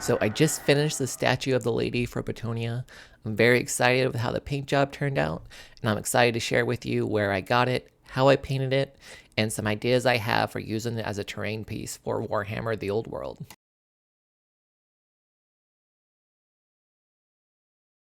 So I just finished the statue of the lady for Bretonnia. I'm very excited with how the paint job turned out, and I'm excited to share with you where I got it, how I painted it, and some ideas I have for using it as a terrain piece for Warhammer the Old World.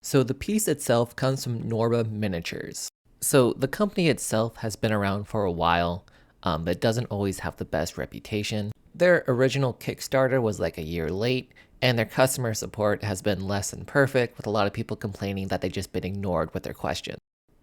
So the piece itself comes from Noble Miniatures. So the company itself has been around for a while, but doesn't always have the best reputation. Their original Kickstarter was like a year late, and their customer support has been less than perfect, with a lot of people complaining that they've just been ignored with their questions.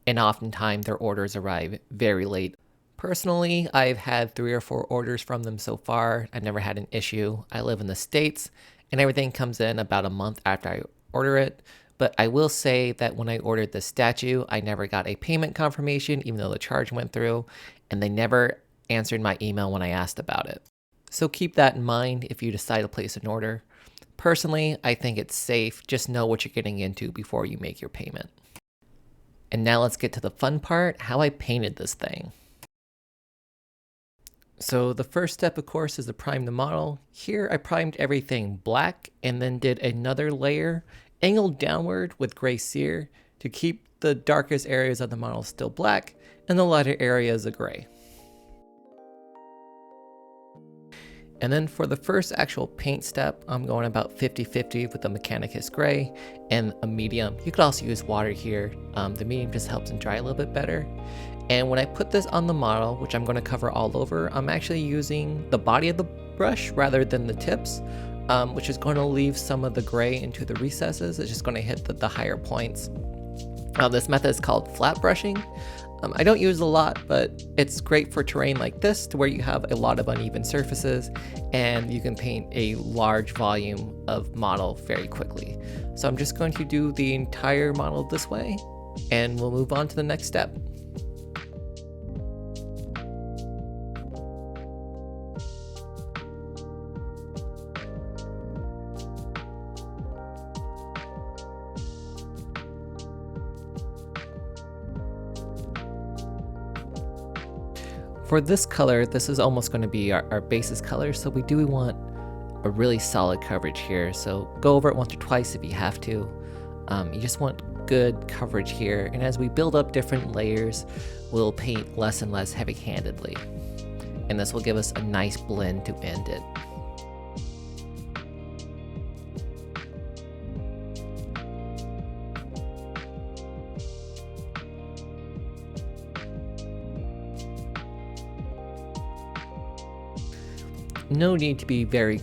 And oftentimes their orders arrive very late. Personally, I've had 3 or 4 orders from them so far. I've never had an issue. I live in the States, and everything comes in about a month after I order it. But I will say that when I ordered the statue, I never got a payment confirmation, even though the charge went through, and they never answered my email when I asked about it. So keep that in mind if you decide to place an order. Personally, I think it's safe. Just know what you're getting into before you make your payment. And now let's get to the fun part, how I painted this thing. So the first step, of course, is to prime the model. Here I primed everything black and then did another layer angled downward with gray cere to keep the darkest areas of the model still black and the lighter areas of gray. And then for the first actual paint step, I'm going about 50-50 with the Mechanicus Gray and a medium. You could also use water here. The medium just helps it dry a little bit better. And when I put this on the model, which I'm going to cover all over, I'm actually using the body of the brush rather than the tips, which is going to leave some of the gray into the recesses. It's just going to hit the higher points. This method is called Flatbrushing. I don't use a lot, but it's great for terrain like this, to where you have a lot of uneven surfaces and you can paint a large volume of model very quickly. So I'm just going to do the entire model this way, and we'll move on to the next step. For this color, this is almost going to be our basis color, so we do want a really solid coverage here. So go over it once or twice if you have to. You just want good coverage here, and as we build up different layers, we'll paint less and less heavy-handedly. And this will give us a nice blend to end it. No need to be very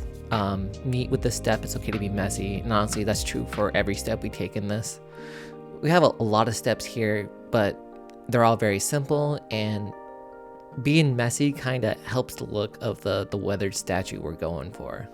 neat with this step. It's okay to be messy, and honestly that's true for every step we take in this. We have a lot of steps here, but they're all very simple, and being messy kind of helps the look of the weathered statue we're going for.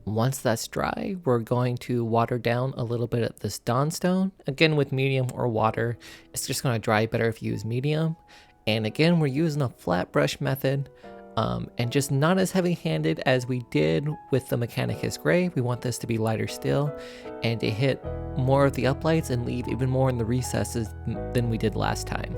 Once that's dry, we're going to water down a little bit of this Dawnstone. Again, with medium or water, it's just going to dry better if you use medium. And again, we're using a flat brush method, and just not as heavy-handed as we did with the Mechanicus Gray. We want this to be lighter still, and to hit more of the uplights and leave even more in the recesses than we did last time.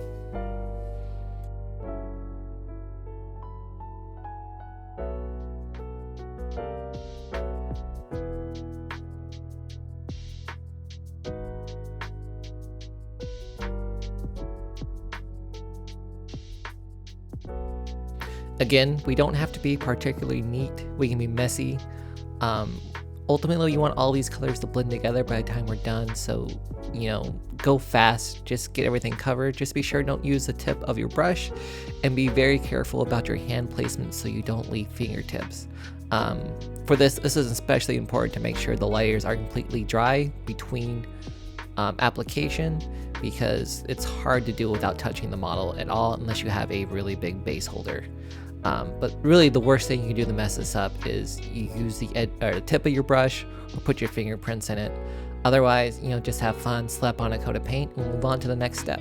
Again, we don't have to be particularly neat. We can be messy. Ultimately, you want all these colors to blend together by the time we're done. So, go fast. Just get everything covered. Just be sure don't use the tip of your brush, and be very careful about your hand placement so you don't leave fingertips. For this is especially important to make sure the layers are completely dry between application, because it's hard to do without touching the model at all unless you have a really big base holder. But really the worst thing you can do to mess this up is you use the tip of your brush or put your fingerprints in it. Otherwise, just have fun, slap on a coat of paint, and move on to the next step.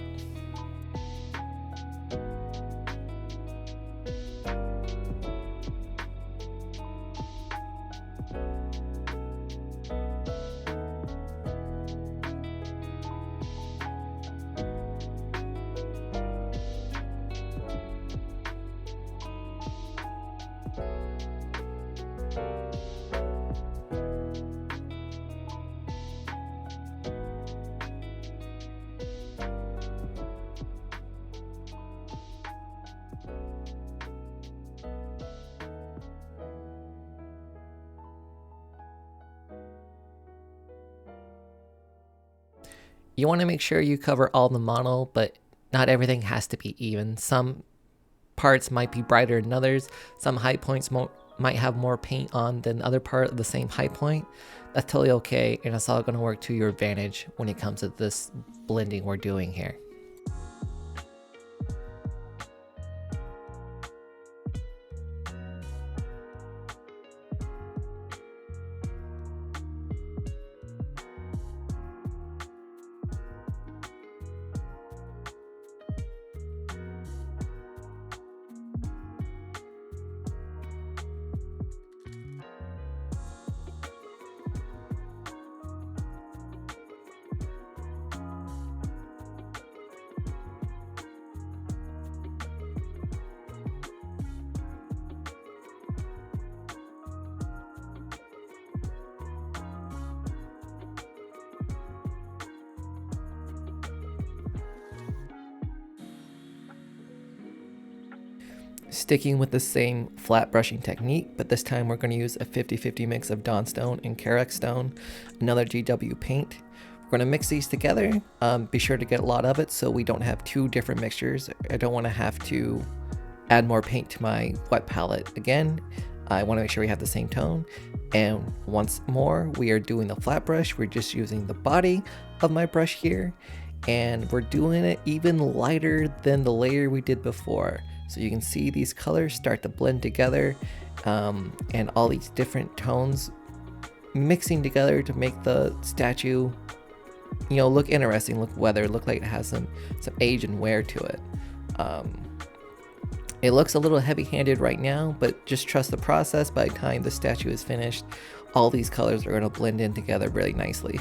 You want to make sure you cover all the model, but not everything has to be even. Some parts might be brighter than others. Some high points might have more paint on than other part of the same high point. That's totally okay, and it's all going to work to your advantage when it comes to this blending we're doing here. Sticking with the same flat brushing technique, but this time we're going to use a 50-50 mix of Dawn Stone and Karak Stone, another GW paint. We're going to mix these together. Be sure to get a lot of it so we don't have two different mixtures. I don't want to have to add more paint to my wet palette again. I want to make sure we have the same tone. And once more, we are doing the flat brush. We're just using the body of my brush here, and we're doing it even lighter than the layer we did before. So you can see these colors start to blend together, and all these different tones mixing together to make the statue, you know, look interesting, look weathered, look like it has some age and wear to it. It looks a little heavy-handed right now, but just trust the process. By the time the statue is finished, all these colors are going to blend in together really nicely.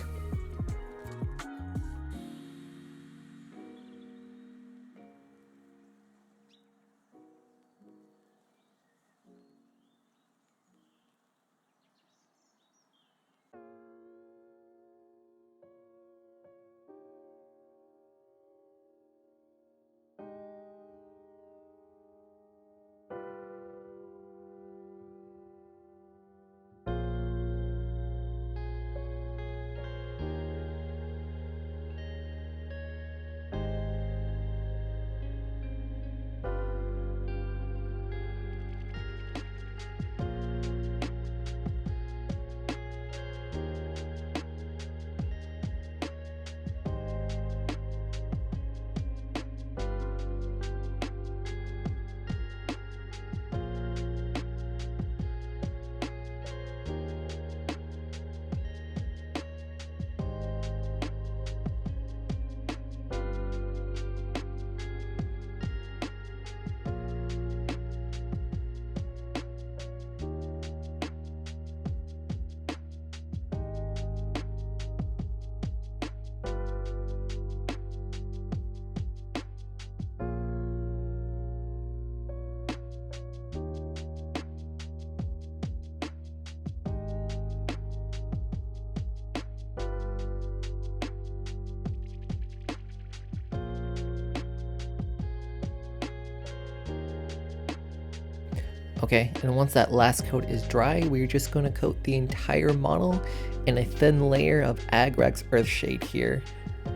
Okay, and once that last coat is dry, we're just going to coat the entire model in a thin layer of Agrax Earthshade here.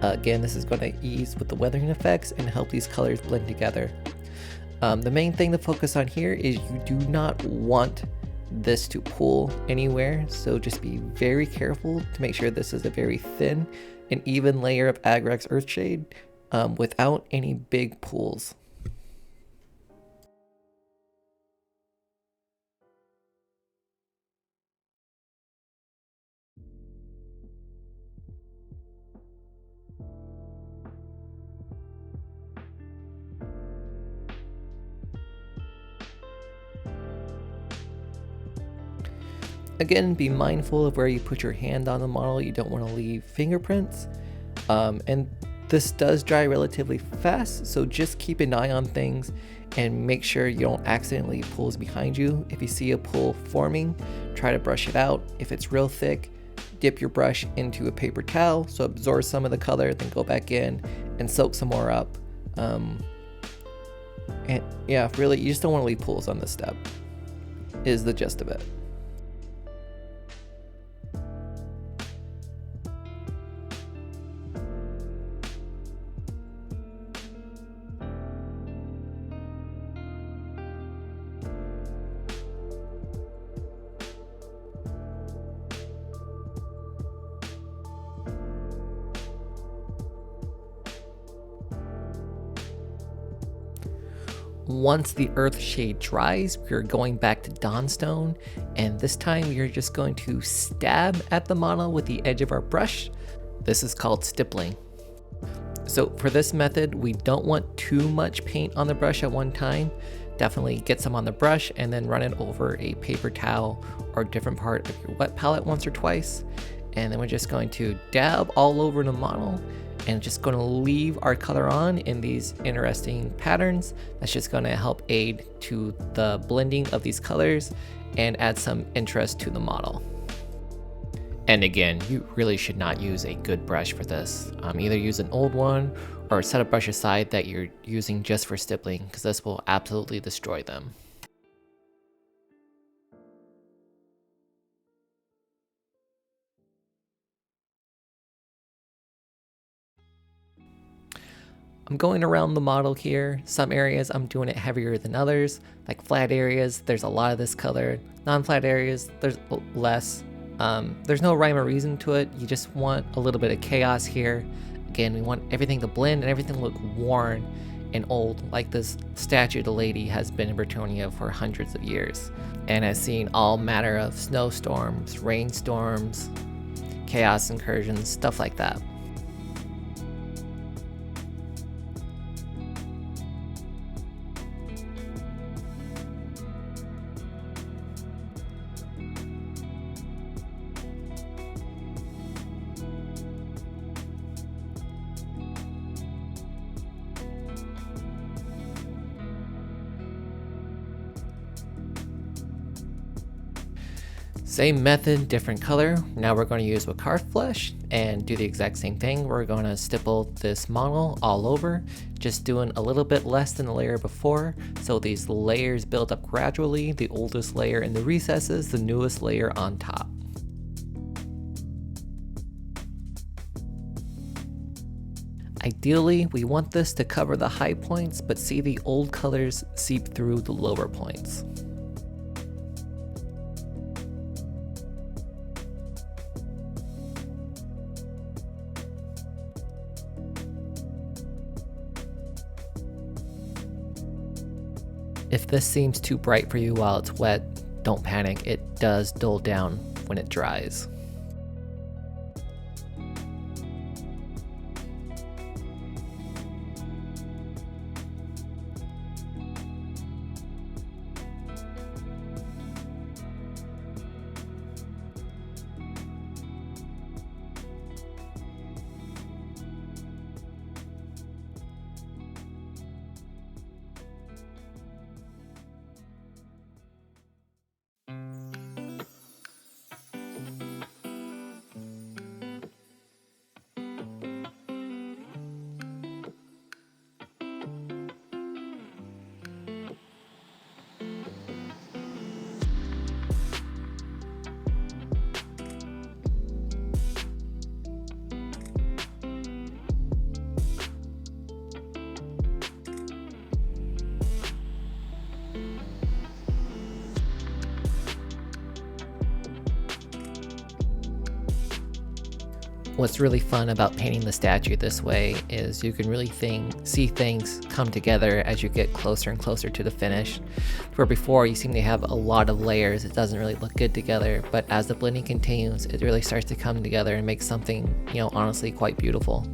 Again, this is going to ease with the weathering effects and help these colors blend together. The main thing to focus on here is you do not want this to pool anywhere, so just be very careful to make sure this is a very thin and even layer of Agrax Earthshade without any big pools. Again, be mindful of where you put your hand on the model. You don't want to leave fingerprints. And this does dry relatively fast, so just keep an eye on things and make sure you don't accidentally pulls behind you. If you see a pool forming, try to brush it out. If it's real thick, dip your brush into a paper towel so it absorbs some of the color, then go back in and soak some more up. And yeah, really, you just don't want to leave pools on this step, is the gist of it. Once the earth shade dries, we're going back to Dawnstone, and this time you're just going to stab at the model with the edge of our brush. This is called stippling. So for this method, we don't want too much paint on the brush at one time. Definitely get some on the brush and then run it over a paper towel or a different part of your wet palette once or twice. And then we're just going to dab all over the model and just going to leave our color on in these interesting patterns. That's just going to help aid to the blending of these colors and add some interest to the model. And again, you really should not use a good brush for this. Either use an old one or set a brush aside that you're using just for stippling, because this will absolutely destroy them. I'm going around the model here. Some areas I'm doing it heavier than others. Like flat areas, there's a lot of this color. Non-flat areas, there's less. There's no rhyme or reason to it. You just want a little bit of chaos here. Again, we want everything to blend and everything to look worn and old, like this statue the lady has been in Bretonnia for hundreds of years and has seen all manner of snowstorms, rainstorms, chaos incursions, stuff like that. Same method, different color. Now we're going to use Wakar Flesh and do the exact same thing. We're going to stipple this model all over, just doing a little bit less than the layer before. So these layers build up gradually. The oldest layer in the recesses, the newest layer on top. Ideally, we want this to cover the high points, but see the old colors seep through the lower points. If this seems too bright for you while it's wet, don't panic, it does dull down when it dries. What's really fun about painting the statue this way is you can really see things come together as you get closer and closer to the finish. Where before you seem to have a lot of layers, it doesn't really look good together, but as the blending continues, it really starts to come together and make something, honestly quite beautiful.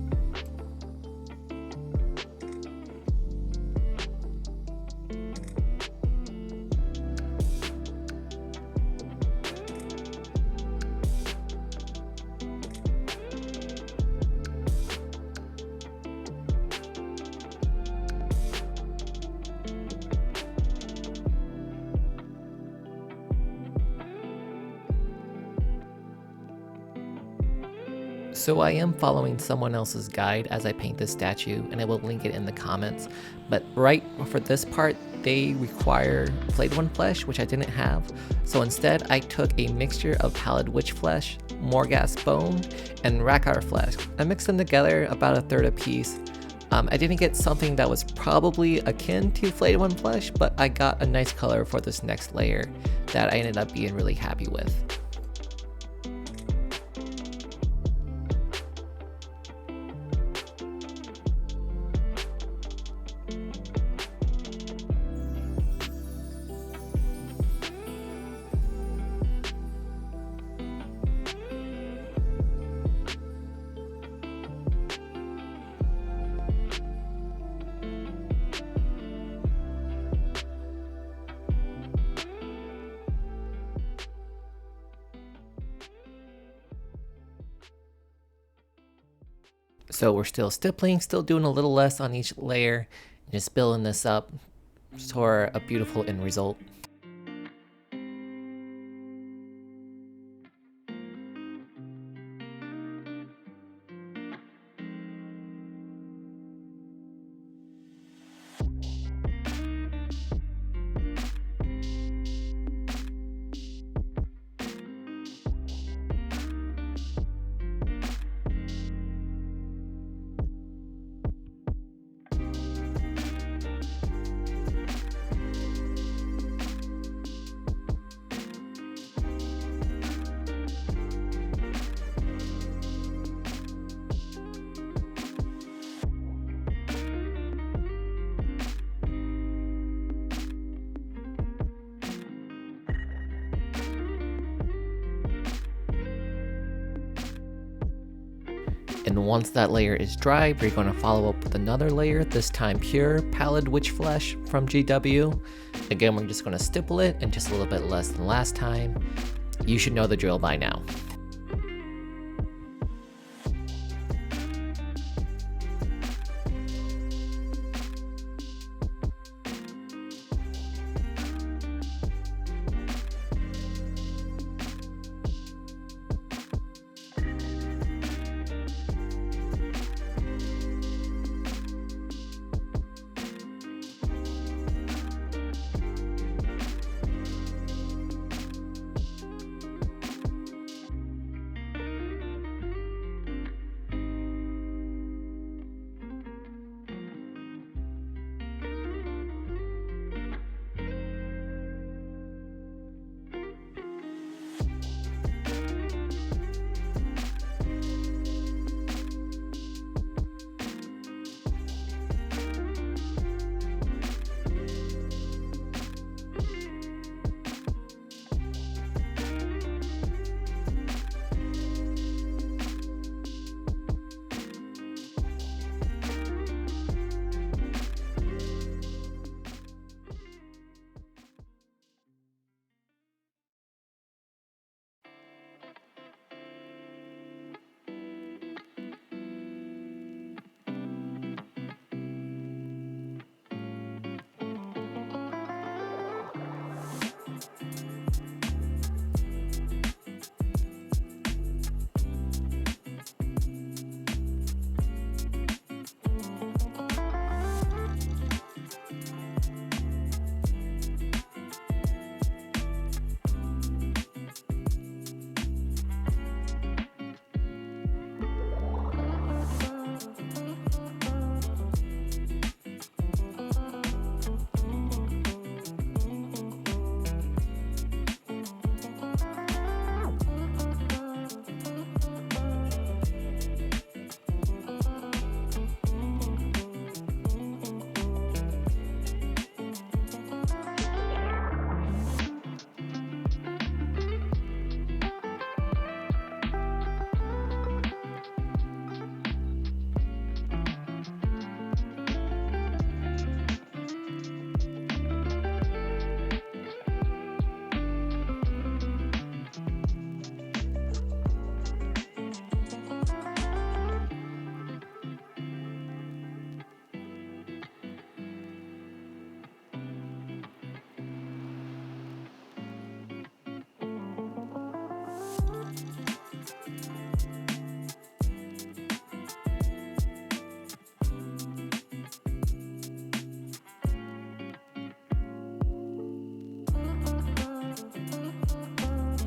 So I am following someone else's guide as I paint this statue, and I will link it in the comments. But right for this part, they require flayed one flesh, which I didn't have. So instead, I took a mixture of pallid witch flesh, Morghast bone, and Rakkar flesh. I mixed them together about a third apiece. I didn't get something that was probably akin to flayed one flesh, but I got a nice color for this next layer that I ended up being really happy with. So we're still stippling, still doing a little less on each layer, just building this up for a beautiful end result. And once that layer is dry, we're going to follow up with another layer, this time pure pallid witch flesh from GW. Again, we're just going to stipple it and just a little bit less than last time. You should know the drill by now.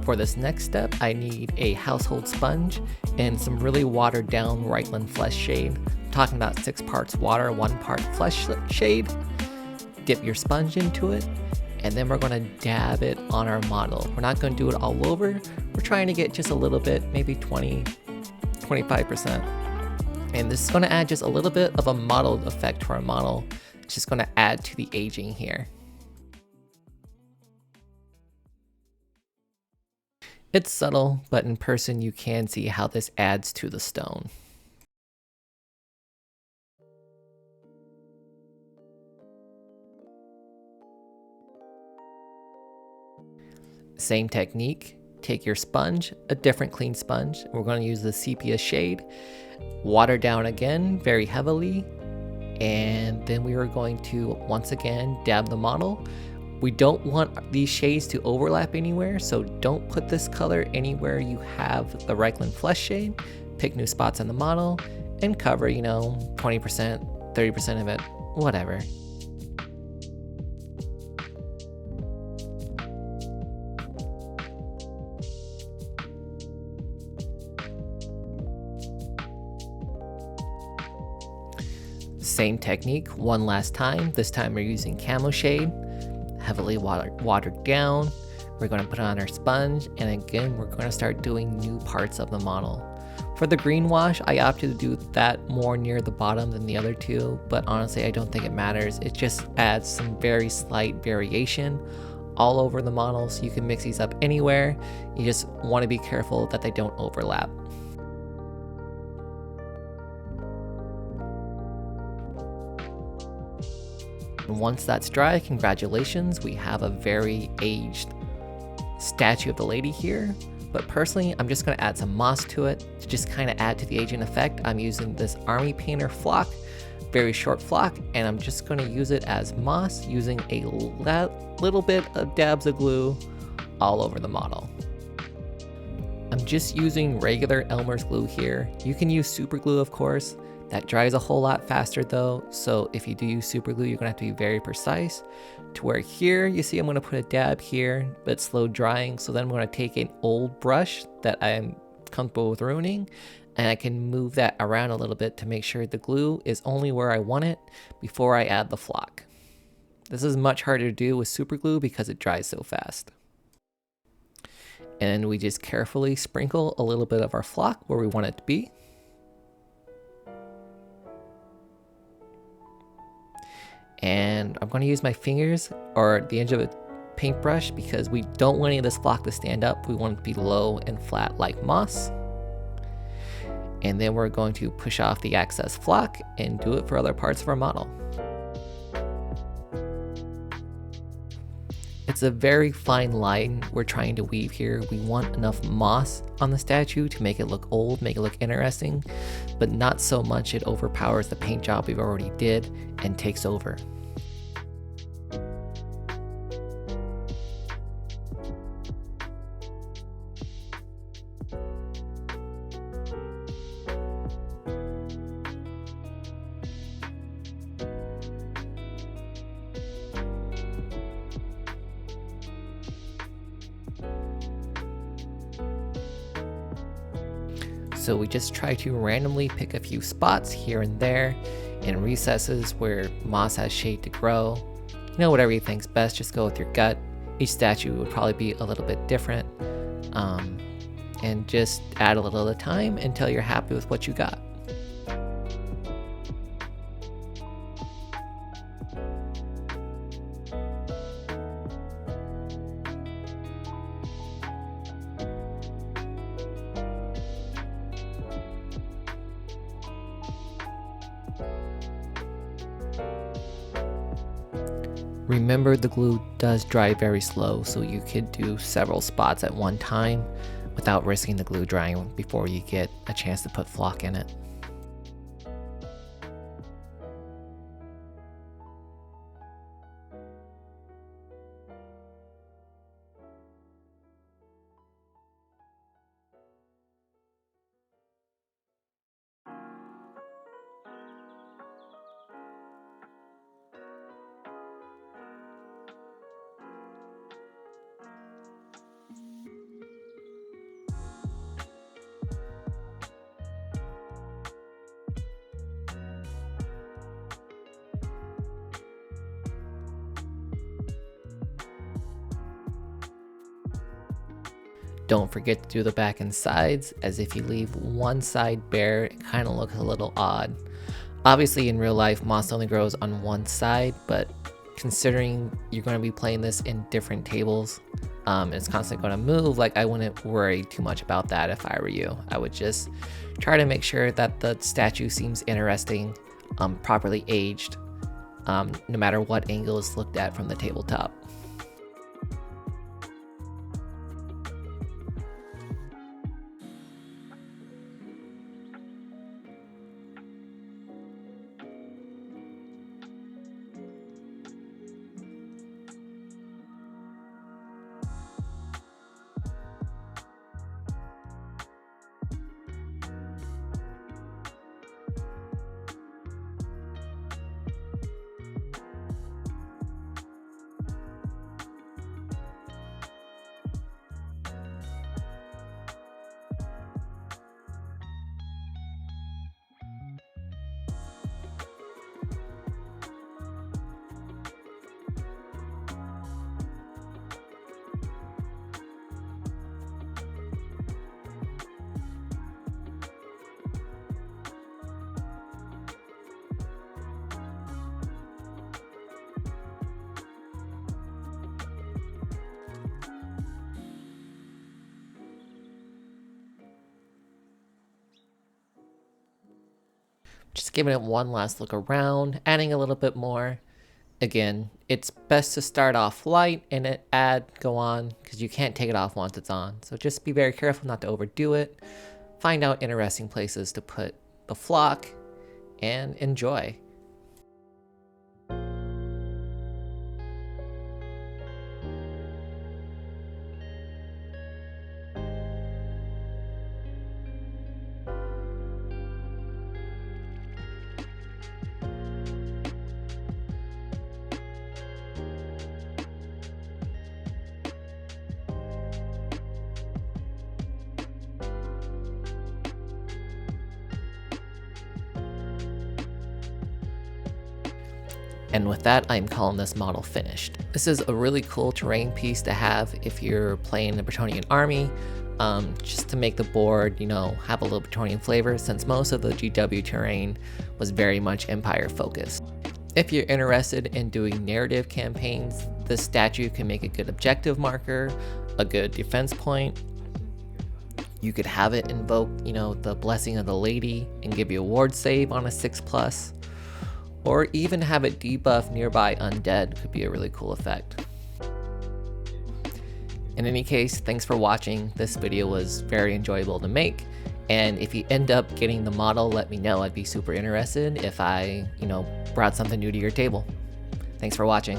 For this next step, I need a household sponge and some really watered down Reichland flesh shade. I'm talking about 6 parts water, 1 part flesh shade. Dip your sponge into it, and then we're gonna dab it on our model. We're not gonna do it all over. We're trying to get just a little bit, maybe 20, 25%. And this is gonna add just a little bit of a mottled effect to our model. It's just gonna add to the aging here. It's subtle, but in person you can see how this adds to the stone. Same technique, take your sponge, a different clean sponge. We're going to use the sepia shade, water down again very heavily, and then we are going to once again dab the model. We don't want these shades to overlap anywhere, so don't put this color anywhere you have the Reichland flesh shade. Pick new spots on the model and cover, 20%, 30% of it, whatever. Same technique one last time. This time we're using camo shade, heavily watered down. We're going to put on our sponge, and again we're going to start doing new parts of the model. For the green wash, I opted to do that more near the bottom than the other two, but honestly I don't think it matters. It just adds some very slight variation all over the model, so you can mix these up anywhere. You just want to be careful that they don't overlap. And once that's dry, congratulations, we have a very aged statue of the lady here. But personally, I'm just going to add some moss to it to just kind of add to the aging effect. I'm using this Army Painter flock, very short flock, and I'm just going to use it as moss using a little bit of dabs of glue all over the model. I'm just using regular Elmer's glue here. You can use super glue, of course. That dries a whole lot faster though, so if you do use super glue, you're gonna have to be very precise. To where here, you see I'm gonna put a dab here, but it's slow drying, so then I'm gonna take an old brush that I'm comfortable with ruining, and I can move that around a little bit to make sure the glue is only where I want it before I add the flock. This is much harder to do with super glue because it dries so fast. And we just carefully sprinkle a little bit of our flock where we want it to be. And I'm going to use my fingers or the edge of a paintbrush because we don't want any of this flock to stand up. We want it to be low and flat like moss. And then we're going to push off the excess flock and do it for other parts of our model. It's a very fine line we're trying to weave here. We want enough moss on the statue to make it look old, make it look interesting, but not so much it overpowers the paint job we've already did and takes over. So we just try to randomly pick a few spots here and there in recesses where moss has shade to grow. Whatever you think's best, just go with your gut. Each statue would probably be a little bit different. And just add a little at a time until you're happy with what you got. Remember, the glue does dry very slow, so you could do several spots at one time without risking the glue drying before you get a chance to put flock in it. Don't forget to do the back and sides, as if you leave one side bare, it kind of looks a little odd. Obviously in real life, moss only grows on one side, but considering you're going to be playing this in different tables, it's constantly going to move, I wouldn't worry too much about that if I were you. I would just try to make sure that the statue seems interesting, properly aged, no matter what angle is looked at from the tabletop. Just giving it one last look around, adding a little bit more. Again, it's best to start off light and go on, because you can't take it off once it's on. So just be very careful not to overdo it. Find out interesting places to put the flock and enjoy. And with that, I'm calling this model finished. This is a really cool terrain piece to have if you're playing the Bretonnian army, just to make the board, have a little Bretonnian flavor, since most of the GW terrain was very much Empire focused. If you're interested in doing narrative campaigns, this statue can make a good objective marker, a good defense point. You could have it invoke, the blessing of the lady and give you a ward save on a 6+. Or even have it debuff nearby undead could be a really cool effect. In any case, thanks for watching. This video was very enjoyable to make. And if you end up getting the model, let me know. I'd be super interested if I, brought something new to your table. Thanks for watching.